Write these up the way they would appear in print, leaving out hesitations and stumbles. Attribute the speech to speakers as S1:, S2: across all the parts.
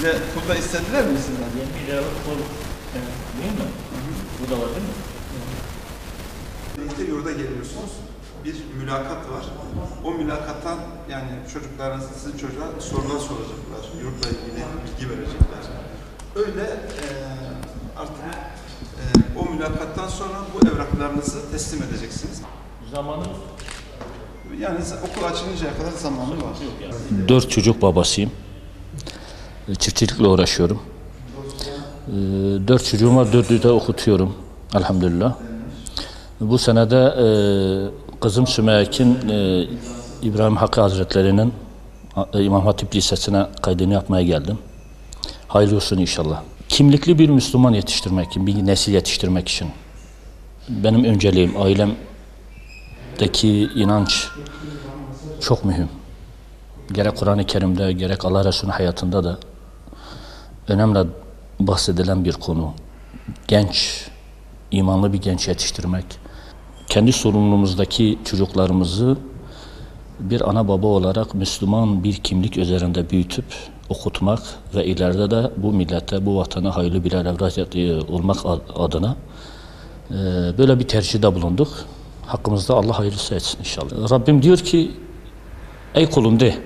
S1: Size burada istediler mi sizden?
S2: 20 liralık kol değil mi? Bu da var değil mi?
S1: Birlikte yurda geliyorsunuz. Bir mülakat var. O mülakattan yani çocuklarınız, sizin çocuğa sorular soracaklar. Yurtla ilgili bilgi verecekler. Öyle artık o mülakattan sonra bu evraklarınızı teslim edeceksiniz.
S2: Zamanı?
S1: Yani okul açılıncaya kadar zamanı var.
S3: 4 çocuk babasıyım. Çiftçilikle uğraşıyorum. 4 çocuğum var, 4'ü de okutuyorum. Elhamdülillah. Bu senede kızım Sümeyye'nin İbrahim Hakkı Hazretleri'nin İmam Hatip Lisesi'ne kaydını yapmaya geldim. Hayırlı olsun inşallah. Kimlikli bir Müslüman yetiştirmek, bir nesil yetiştirmek için benim önceliğim, ailemdeki inanç çok mühim. Gerek Kur'an-ı Kerim'de, gerek Allah Resulü'nün hayatında da önemli bahsedilen bir konu. Genç, imanlı bir genç yetiştirmek. Kendi sorumluluğumuzdaki çocuklarımızı bir ana baba olarak Müslüman bir kimlik üzerinde büyütüp okutmak ve ileride de bu millete, bu vatana hayırlı birer evlat olmak adına böyle bir tercihde bulunduk. Hakkımızda Allah hayırlısı etsin inşallah. Rabbim diyor ki, ey kulum de,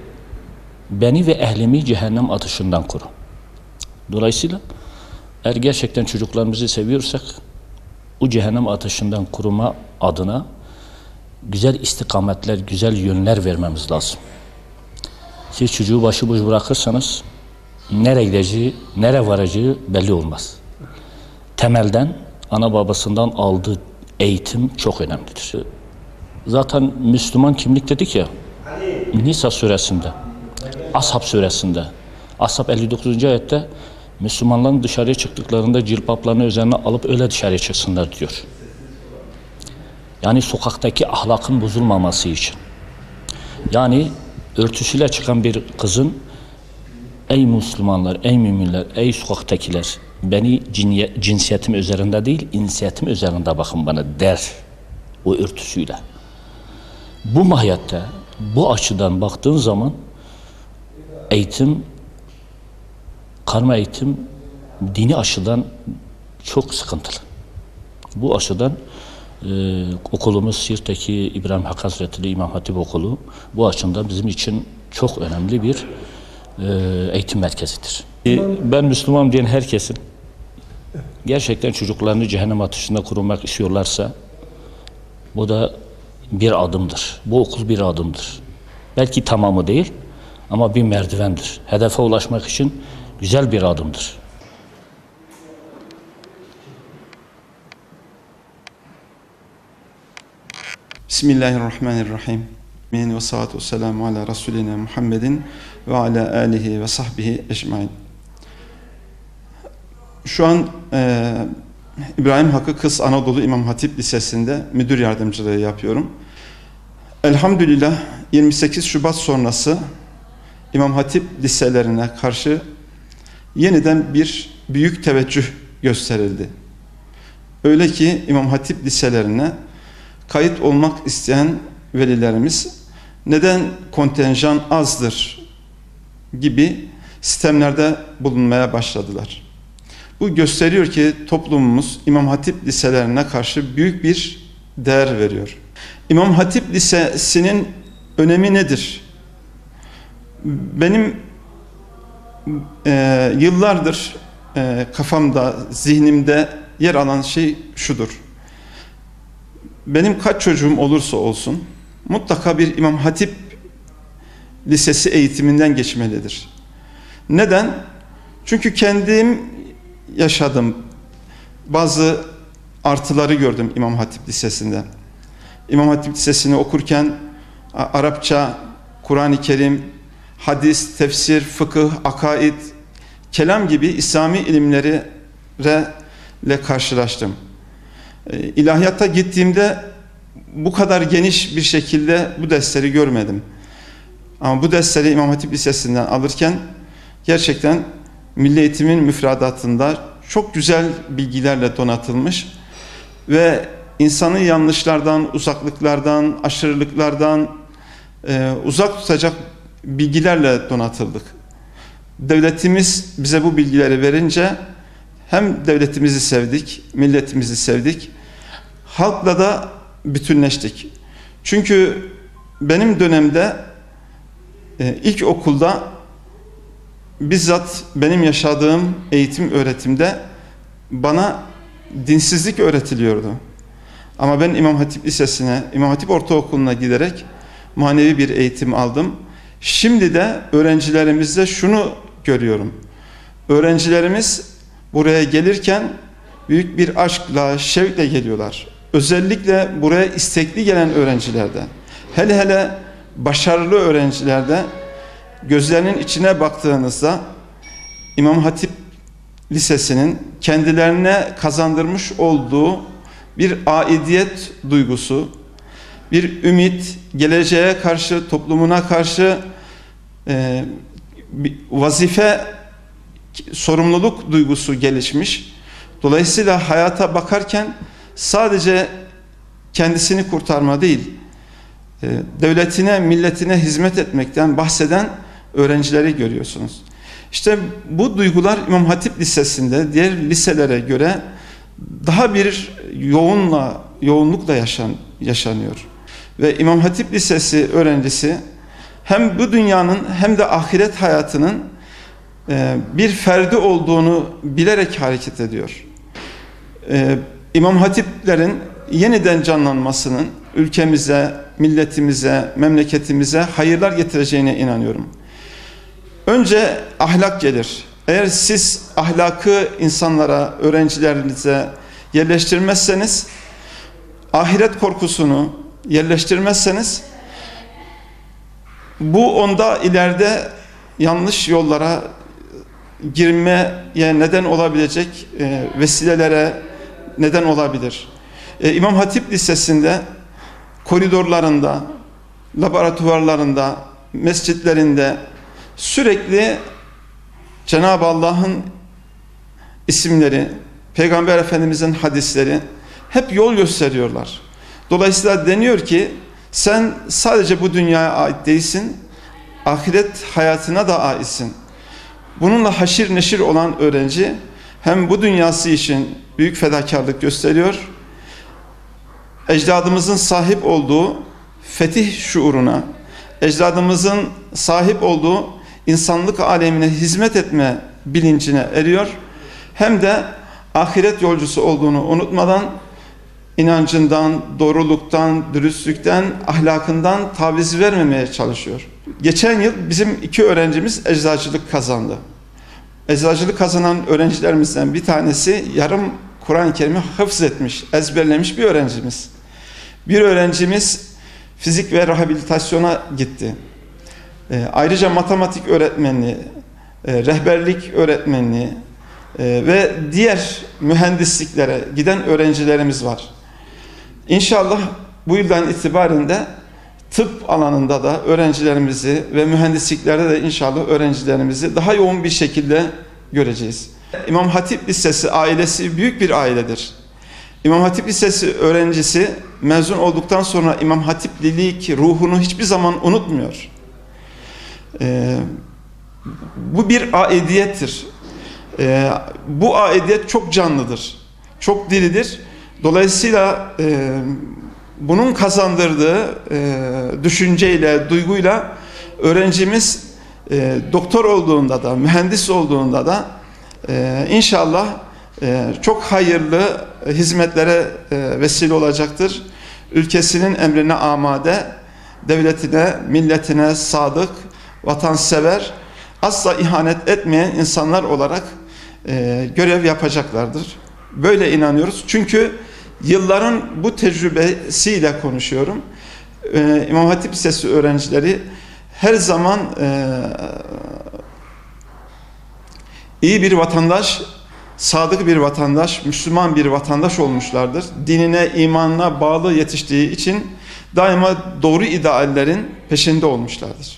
S3: beni ve ehlimi cehennem ateşinden koru. Dolayısıyla eğer gerçekten çocuklarımızı seviyorsak, o cehennem ateşinden koruma adına güzel istikametler, güzel yönler vermemiz lazım. Siz çocuğu başıboş bırakırsanız nereye gideceği, nereye varacağı belli olmaz. Temelden, ana babasından aldığı eğitim çok önemlidir. Zaten Müslüman kimlik dedik ya, Nisa suresinde, Ashab suresinde, Ashab 59. ayette Müslümanların dışarıya çıktıklarında cilbaplarını üzerine alıp öyle dışarıya çıksınlar diyor. Yani sokaktaki ahlakın bozulmaması için. Yani örtüsüyle çıkan bir kızın, ey Müslümanlar, ey müminler, ey sokaktakiler, beni cinsiyetim üzerinde değil, insiyetim üzerinde bakın bana der o örtüsüyle. Bu mahiyette, bu açıdan baktığın zaman eğitim, karma eğitim dini açıdan çok sıkıntılı. Bu açıdan okulumuz Siirt'teki İbrahim Hakkı Hazretleri İmam Hatip Okulu bu açıdan bizim için çok önemli bir eğitim merkezidir. Ben Müslüman diyen herkesin gerçekten çocuklarını cehennem ateşinde korumak istiyorlarsa bu da bir adımdır. Bu okul bir adımdır. Belki tamamı değil ama bir merdivendir. Hedefe ulaşmak için güzel bir adımdır.
S1: Bismillahirrahmanirrahim. Ve salatu ve selamu ala Resulina Muhammedin ve ala alihi ve sahbihi ecmain. Şu an İbrahim Hakkı Kız Anadolu İmam Hatip Lisesi'nde müdür yardımcılığı yapıyorum. Elhamdülillah 28 Şubat sonrası İmam Hatip liselerine karşı yeniden bir büyük teveccüh gösterildi. Öyle ki İmam Hatip liselerine kayıt olmak isteyen velilerimiz neden kontenjan azdır gibi sistemlerde bulunmaya başladılar. Bu gösteriyor ki toplumumuz İmam Hatip liselerine karşı büyük bir değer veriyor. İmam Hatip Lisesi'nin önemi nedir? Benim yıllardır kafamda, zihnimde yer alan şey şudur. Benim kaç çocuğum olursa olsun mutlaka bir İmam Hatip Lisesi eğitiminden geçmelidir. Neden? Çünkü kendim yaşadım. Bazı artıları gördüm İmam Hatip Lisesi'nde. İmam Hatip Lisesi'ni okurken Arapça, Kur'an-ı Kerim, hadis, tefsir, fıkıh, akaid, kelam gibi İslami ilimlere karşılaştım. İlahiyatta gittiğimde bu kadar geniş bir şekilde bu dersleri görmedim. Ama bu dersleri İmam Hatip Lisesi'nden alırken gerçekten milli eğitimin müfredatında çok güzel bilgilerle donatılmış ve insanı yanlışlardan, uzaklıklardan, aşırılıklardan uzak tutacak bilgilerle donatıldık. devletimiz bize bu bilgileri verince hem devletimizi sevdik, milletimizi sevdik, halkla da bütünleştik. Çünkü benim dönemde ilk okulda bizzat benim yaşadığım eğitim öğretimde bana dinsizlik öğretiliyordu. Ama ben İmam Hatip Lisesi'ne, İmam Hatip Ortaokulu'na giderek manevi bir eğitim aldım. Şimdi de öğrencilerimizde şunu görüyorum. Öğrencilerimiz buraya gelirken büyük bir aşkla, şevkle geliyorlar. Özellikle buraya istekli gelen öğrencilerde, hele hele başarılı öğrencilerde gözlerinin içine baktığınızda İmam Hatip Lisesi'nin kendilerine kazandırmış olduğu bir aidiyet duygusu, bir ümit, geleceğe karşı, toplumuna karşı vazife, sorumluluk duygusu gelişmiş. Dolayısıyla hayata bakarken sadece kendisini kurtarma değil, devletine, milletine hizmet etmekten bahseden öğrencileri görüyorsunuz. İşte bu duygular İmam Hatip Lisesi'nde diğer liselere göre daha bir yoğunlukla yaşanıyor. Ve İmam Hatip Lisesi öğrencisi hem bu dünyanın hem de ahiret hayatının bir ferdi olduğunu bilerek hareket ediyor. İmam Hatiplerin yeniden canlanmasının ülkemize, milletimize, memleketimize hayırlar getireceğine inanıyorum. Önce ahlak gelir. Eğer siz ahlakı insanlara, öğrencilerinize yerleştirmezseniz, ahiret korkusunu yerleştirmezseniz, bu onda ileride yanlış yollara girmeye neden olabilecek vesilelere neden olabilir. İmam Hatip Lisesi'nde koridorlarında, laboratuvarlarında, mescitlerinde sürekli Cenab-ı Allah'ın isimleri, Peygamber Efendimiz'in hadisleri hep yol gösteriyorlar. Dolayısıyla deniyor ki sen sadece bu dünyaya ait değilsin, ahiret hayatına da aitsin. Bununla haşir neşir olan öğrenci hem bu dünyası için büyük fedakarlık gösteriyor, ecdadımızın sahip olduğu fetih şuuruna, ecdadımızın sahip olduğu insanlık alemine hizmet etme bilincine eriyor, hem de ahiret yolcusu olduğunu unutmadan inancından, doğruluktan, dürüstlükten, ahlakından taviz vermemeye çalışıyor. Geçen yıl bizim 2 öğrencimiz eczacılık kazandı. Eczacılık kazanan öğrencilerimizden bir tanesi yarım Kur'an-ı Kerim'i hafız etmiş, ezberlemiş bir öğrencimiz. Bir öğrencimiz fizik ve rehabilitasyona gitti. Ayrıca matematik öğretmenliği, rehberlik öğretmenliği ve diğer mühendisliklere giden öğrencilerimiz var. İnşallah bu yıldan itibaren de tıp alanında da öğrencilerimizi ve mühendisliklerde de inşallah öğrencilerimizi daha yoğun bir şekilde göreceğiz. İmam Hatip Lisesi ailesi büyük bir ailedir. İmam Hatip Lisesi öğrencisi mezun olduktan sonra İmam Hatiplilik ruhunu hiçbir zaman unutmuyor. Bu bir aidiyettir. Bu aidiyet çok canlıdır, çok diridir. Dolayısıyla bunun kazandırdığı düşünceyle, duyguyla öğrencimiz doktor olduğunda da, mühendis olduğunda da inşallah çok hayırlı hizmetlere vesile olacaktır. Ülkesinin emrine amade, devletine, milletine sadık, vatansever, asla ihanet etmeyen insanlar olarak görev yapacaklardır. Böyle inanıyoruz. Çünkü yılların bu tecrübesiyle konuşuyorum. İmam Hatip Lisesi öğrencileri her zaman iyi bir vatandaş, sadık bir vatandaş, Müslüman bir vatandaş olmuşlardır. Dinine, imanına bağlı yetiştiği için daima doğru ideallerin peşinde olmuşlardır.